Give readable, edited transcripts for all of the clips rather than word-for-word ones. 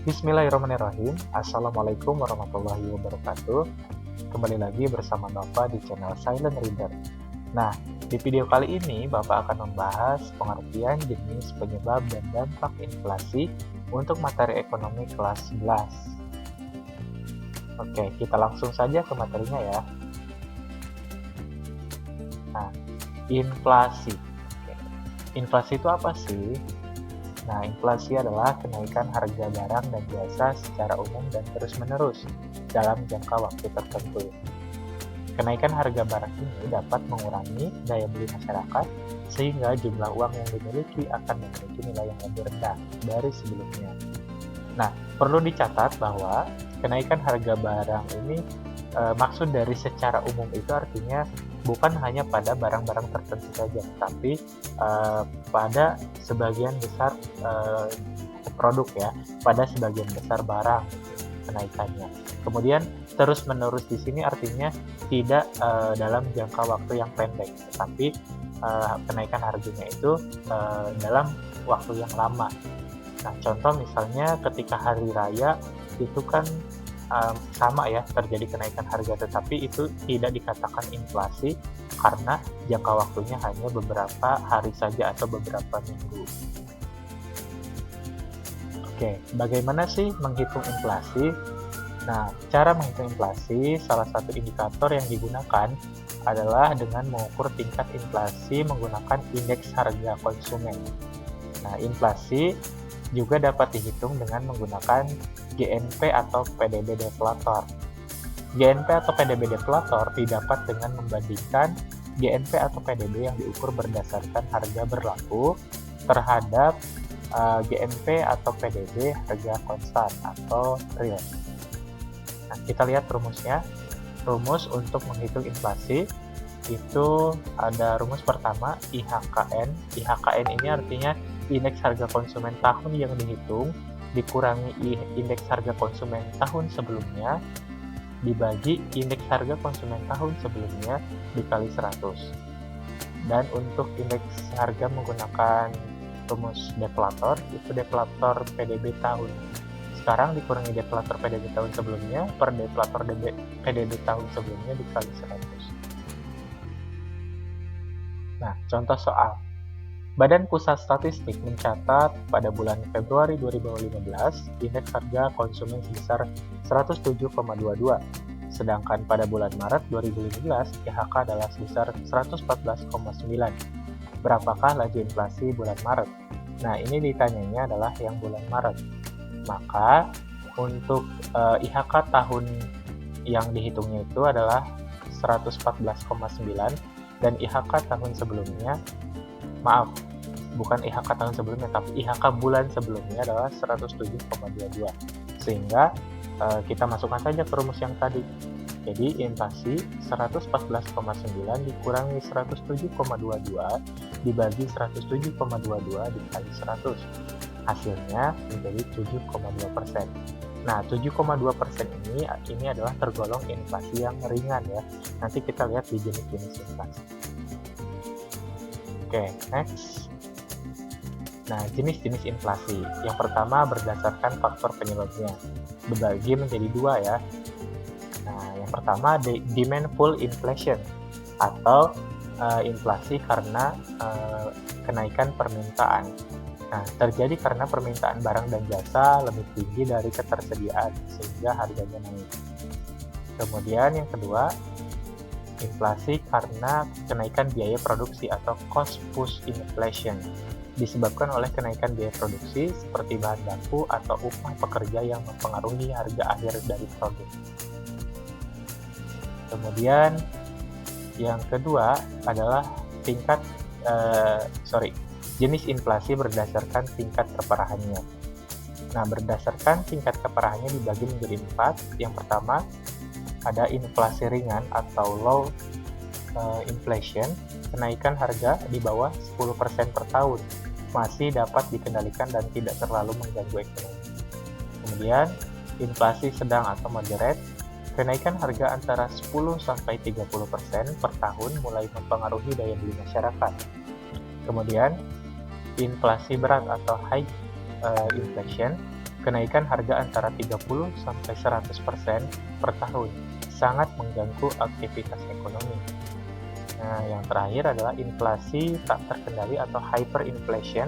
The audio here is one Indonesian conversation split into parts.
Bismillahirrahmanirrahim. Assalamualaikum warahmatullahi wabarakatuh. Kembali lagi bersama Bapak di channel Silent Reader. Nah, di video kali ini Bapak akan membahas pengertian jenis penyebab dan dampak inflasi untuk materi ekonomi kelas 11. Oke, kita langsung saja ke materinya ya. Nah, inflasi. Inflasi itu apa sih? Nah, inflasi adalah kenaikan harga barang dan jasa secara umum dan terus-menerus dalam jangka waktu tertentu. Kenaikan harga barang ini dapat mengurangi daya beli masyarakat, sehingga jumlah uang yang dimiliki akan memiliki nilai yang lebih rendah dari sebelumnya. Nah, perlu dicatat bahwa kenaikan harga barang ini maksud dari secara umum itu artinya bukan hanya pada barang-barang tertentu saja, tapi pada sebagian besar produk ya, pada sebagian besar barang kenaikannya. Kemudian terus-menerus di sini artinya tidak dalam jangka waktu yang pendek, tetapi kenaikan harganya itu dalam waktu yang lama. Nah, contoh misalnya ketika hari raya itu kan sama ya terjadi kenaikan harga, tetapi itu tidak dikatakan inflasi karena jangka waktunya hanya beberapa hari saja atau beberapa minggu. Oke, bagaimana sih menghitung inflasi? Nah, cara menghitung inflasi, salah satu indikator yang digunakan adalah dengan mengukur tingkat inflasi menggunakan indeks harga konsumen. Nah, inflasi juga dapat dihitung dengan menggunakan GNP atau PDB deflator. GNP atau PDB deflator didapat dengan membandingkan GNP atau PDB yang diukur berdasarkan harga berlaku terhadap GNP atau PDB harga konstan atau real. Nah, kita lihat rumusnya. Rumus untuk menghitung inflasi itu ada rumus pertama IHKN. IHKN ini artinya indeks harga konsumen tahun yang dihitung dikurangi indeks harga konsumen tahun sebelumnya dibagi indeks harga konsumen tahun sebelumnya dikali 100. Dan untuk indeks harga menggunakan rumus deflator, itu deflator PDB tahun sekarang dikurangi deflator PDB tahun sebelumnya per deflator PDB tahun sebelumnya dikali 100. Nah, contoh soal. Badan Pusat Statistik mencatat pada bulan Februari 2015 indeks harga konsumen sebesar 107,22, sedangkan pada bulan Maret 2015 IHK adalah sebesar 114,9. Berapakah laju inflasi bulan Maret? Nah, ini ditanyanya adalah yang bulan Maret. Maka untuk IHK tahun yang dihitungnya itu adalah 114,9 dan IHK tahun sebelumnya, maaf, bukan IHK tahun sebelumnya, tapi IHK bulan sebelumnya adalah 107,22. Sehingga kita masukkan saja ke rumus yang tadi. Jadi inflasi 114,9 dikurangi 107,22 dibagi 107,22 dikali 100. Hasilnya menjadi 7,2%. Nah, 7,2% ini adalah tergolong inflasi yang ringan ya. Nanti kita lihat di jenis-jenis inflasi. Oke, next. Nah, jenis-jenis inflasi. Yang pertama berdasarkan faktor penyebabnya. Dibagi menjadi dua ya. Nah, yang pertama demand pull inflation atau inflasi karena kenaikan permintaan. Nah, terjadi karena permintaan barang dan jasa lebih tinggi dari ketersediaan sehingga harganya naik. Kemudian yang kedua, inflasi karena kenaikan biaya produksi atau cost push inflation, disebabkan oleh kenaikan biaya produksi seperti bahan baku atau upah pekerja yang mempengaruhi harga akhir dari produk. Kemudian yang kedua adalah jenis inflasi berdasarkan tingkat keparahannya. Nah, berdasarkan tingkat keparahannya dibagi menjadi 4. Yang pertama ada inflasi ringan atau low inflation, kenaikan harga di bawah 10% per tahun, masih dapat dikendalikan dan tidak terlalu mengganggu ekonomi. Kemudian inflasi sedang atau moderate, kenaikan harga antara 10-30% per tahun mulai mempengaruhi daya beli masyarakat. Kemudian inflasi berat atau high inflation, kenaikan harga antara 30 sampai 100% per tahun sangat mengganggu aktivitas ekonomi. Nah, yang terakhir adalah inflasi tak terkendali atau hyperinflation.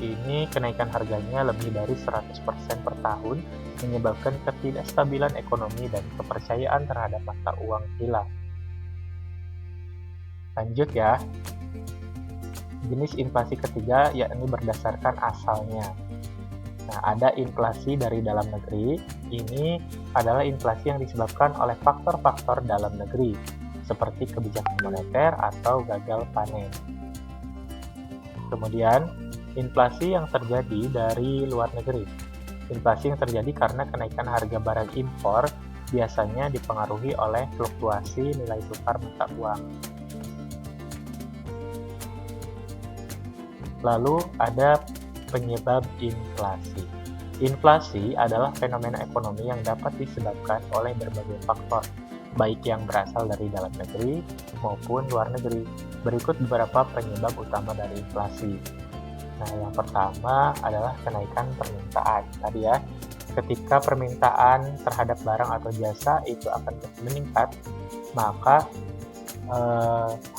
Ini kenaikan harganya lebih dari 100% per tahun, menyebabkan ketidakstabilan ekonomi dan kepercayaan terhadap mata uang hilang. Lanjut ya. Jenis inflasi ketiga yakni berdasarkan asalnya. Nah, ada inflasi dari dalam negeri. Ini adalah inflasi yang disebabkan oleh faktor-faktor dalam negeri, seperti kebijakan moneter atau gagal panen. Kemudian, inflasi yang terjadi dari luar negeri. Inflasi yang terjadi karena kenaikan harga barang impor biasanya dipengaruhi oleh fluktuasi nilai tukar mata uang. Lalu ada penyebab inflasi. Inflasi adalah fenomena ekonomi yang dapat disebabkan oleh berbagai faktor, baik yang berasal dari dalam negeri maupun luar negeri. Berikut beberapa penyebab utama dari inflasi. Nah, yang pertama adalah kenaikan permintaan. Tadi ya, ketika permintaan terhadap barang atau jasa itu akan meningkat, maka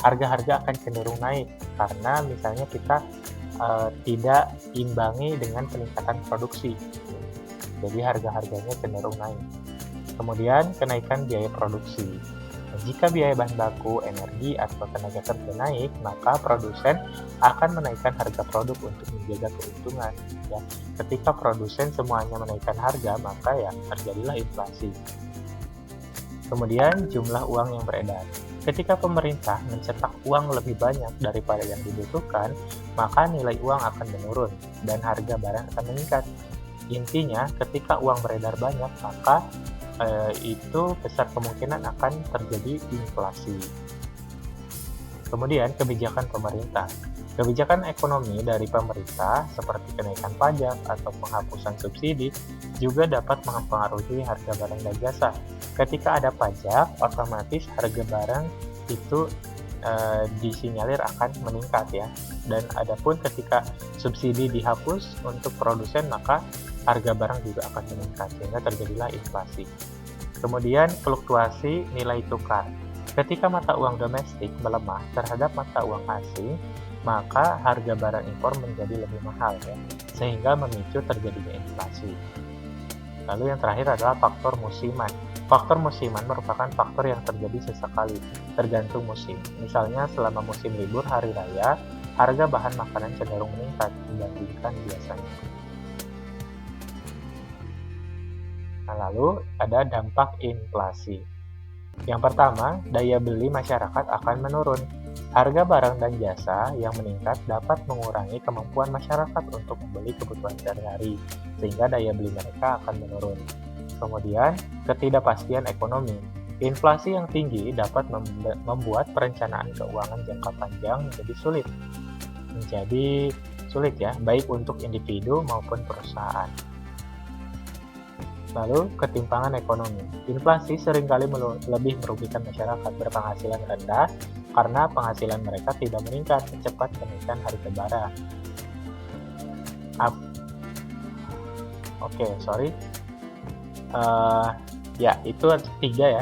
harga-harga akan cenderung naik karena misalnya kita tidak imbangi dengan peningkatan produksi. Jadi harga-harganya cenderung naik. Kemudian kenaikan biaya produksi. Jika biaya bahan baku, energi, atau tenaga kerja naik, maka produsen akan menaikkan harga produk untuk menjaga keuntungan. Ya, ketika produsen semuanya menaikkan harga, maka ya terjadilah inflasi. Kemudian jumlah uang yang beredar. Ketika pemerintah mencetak uang lebih banyak daripada yang dibutuhkan, maka nilai uang akan menurun dan harga barang akan meningkat. Intinya, ketika uang beredar banyak, maka itu besar kemungkinan akan terjadi inflasi. Kemudian kebijakan pemerintah. Kebijakan ekonomi dari pemerintah seperti kenaikan pajak atau penghapusan subsidi juga dapat mempengaruhi harga barang dan jasa. Ketika ada pajak, otomatis harga barang itu disinyalir akan meningkat ya. Dan adapun ketika subsidi dihapus untuk produsen, maka harga barang juga akan meningkat sehingga terjadilah inflasi. Kemudian fluktuasi nilai tukar. Ketika mata uang domestik melemah terhadap mata uang asing, maka harga barang impor menjadi lebih mahal ya, sehingga memicu terjadinya inflasi. Lalu yang terakhir adalah faktor musiman. Faktor musiman merupakan faktor yang terjadi sesekali, tergantung musim. Misalnya selama musim libur hari raya, harga bahan makanan cenderung meningkat dibandingkan biasanya. Nah, lalu ada dampak inflasi. Yang pertama, daya beli masyarakat akan menurun. Harga barang dan jasa yang meningkat dapat mengurangi kemampuan masyarakat untuk membeli kebutuhan sehari-hari, sehingga daya beli mereka akan menurun. Kemudian, ketidakpastian ekonomi. Inflasi yang tinggi dapat membuat perencanaan keuangan jangka panjang menjadi sulit ya, baik untuk individu maupun perusahaan. Lalu, ketimpangan ekonomi. Inflasi seringkali lebih merugikan masyarakat berpenghasilan rendah karena penghasilan mereka tidak meningkat secepat kenaikan harga barang. Ya, itu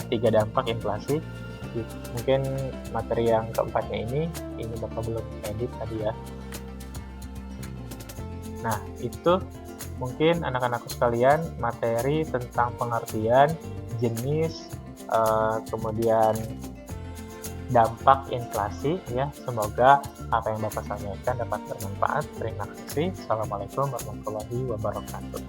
tiga dampak inflasi. Mungkin materi yang keempatnya ini Bapak belum edit tadi ya. Nah, itu mungkin anak-anakku sekalian materi tentang pengertian jenis kemudian dampak inflasi ya. Semoga apa yang Bapak sampaikan dapat bermanfaat. Terima kasih. Assalamualaikum warahmatullahi wabarakatuh.